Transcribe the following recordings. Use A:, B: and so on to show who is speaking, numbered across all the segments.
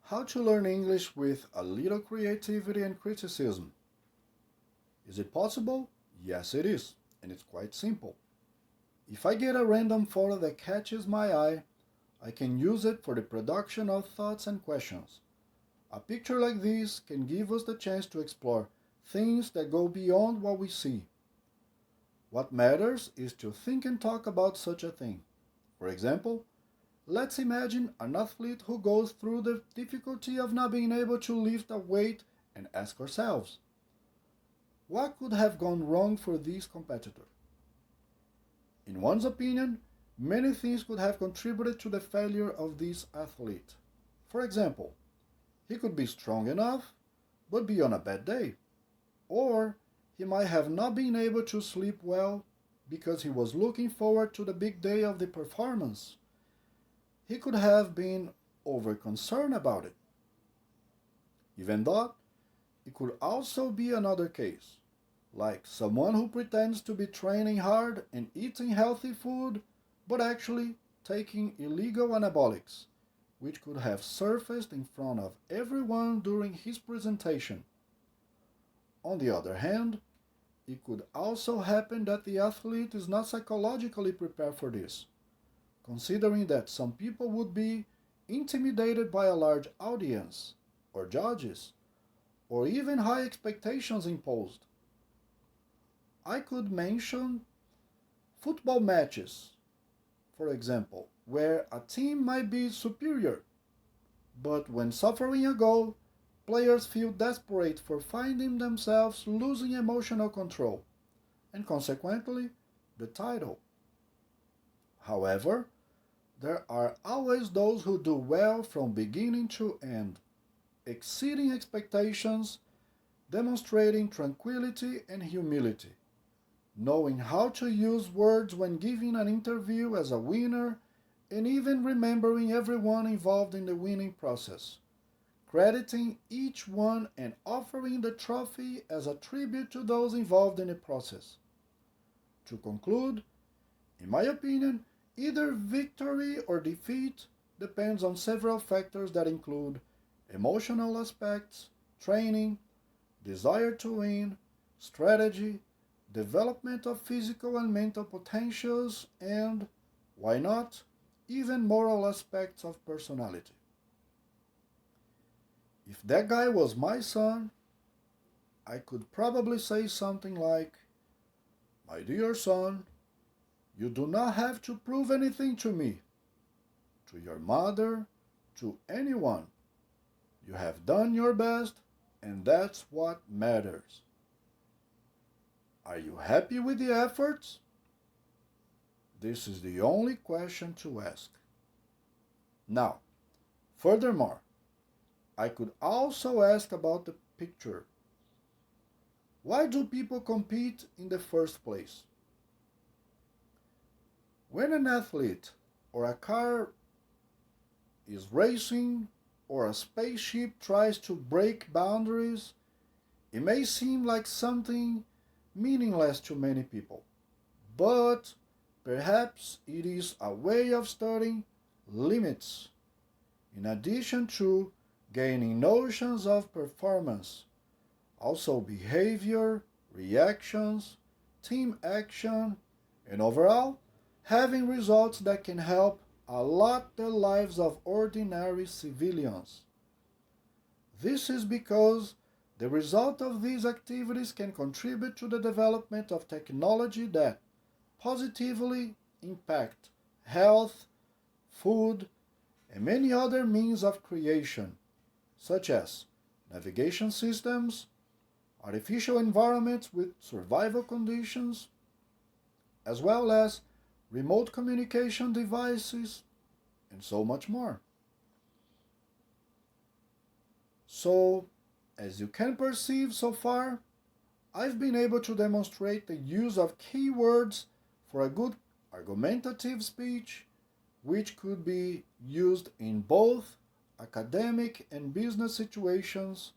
A: How to learn English with a little creativity and criticism. Is it possible? Yes, it is, and it's quite simple. If I get a random photo that catches my eye, I can use it for the production of thoughts and questions. A picture like this can give us the chance to explore things that go beyond what we see. What matters is to think and talk about such a thing. For example, let's imagine an athlete who goes through the difficulty of not being able to lift a weight and ask ourselves, what could have gone wrong for this competitor? In one's opinion, many things could have contributed to the failure of this athlete. For example, he could be strong enough, but be on a bad day. Or he might have not been able to sleep well because he was looking forward to the big day of the performance. He could have been over concerned about it. Even though it could also be another case, like someone who pretends to be training hard and eating healthy food, but actually taking illegal anabolics, which could have surfaced in front of everyone during his presentation. On the other hand, it could also happen that the athlete is not psychologically prepared for this, considering that some people would be intimidated by a large audience, or judges, or even high expectations imposed. I could mention football matches, for example, where a team might be superior, but when suffering a goal, players feel desperate for finding themselves losing emotional control, and consequently, the title. However, there are always those who do well from beginning to end, exceeding expectations, demonstrating tranquility and humility, knowing how to use words when giving an interview as a winner, and even remembering everyone involved in the winning process, crediting each one and offering the trophy as a tribute to those involved in the process. To conclude, in my opinion, either victory or defeat depends on several factors that include emotional aspects, training, desire to win, strategy, development of physical and mental potentials, and, why not, even moral aspects of personality. If that guy was my son, I could probably say something like, my dear son, you do not have to prove anything to me, to your mother, to anyone. You have done your best, and that's what matters. Are you happy with the efforts? This is the only question to ask. Now, furthermore, I could also ask about the picture. Why do people compete in the first place? When an athlete or a car is racing or a spaceship tries to break boundaries, it may seem like something meaningless to many people, but perhaps it is a way of studying limits, in addition to gaining notions of performance, also behavior, reactions, team action, and overall, having results that can help a lot the lives of ordinary civilians. This is because the result of these activities can contribute to the development of technology that positively impact health, food, and many other means of creation, such as navigation systems, artificial environments with survival conditions, as well as remote communication devices, and so much more. So, as you can perceive so far, I've been able to demonstrate the use of keywords for a good argumentative speech, which could be used in both academic and business situations,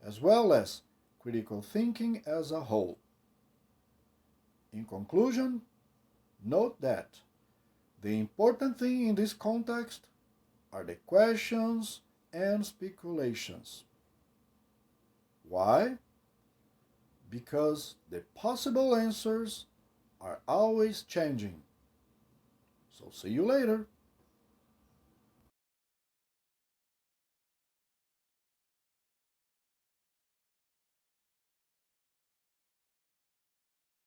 A: as well as critical thinking as a whole. In conclusion, note that the important thing in this context are the questions and speculations. Why? Because the possible answers are always changing. So see you later.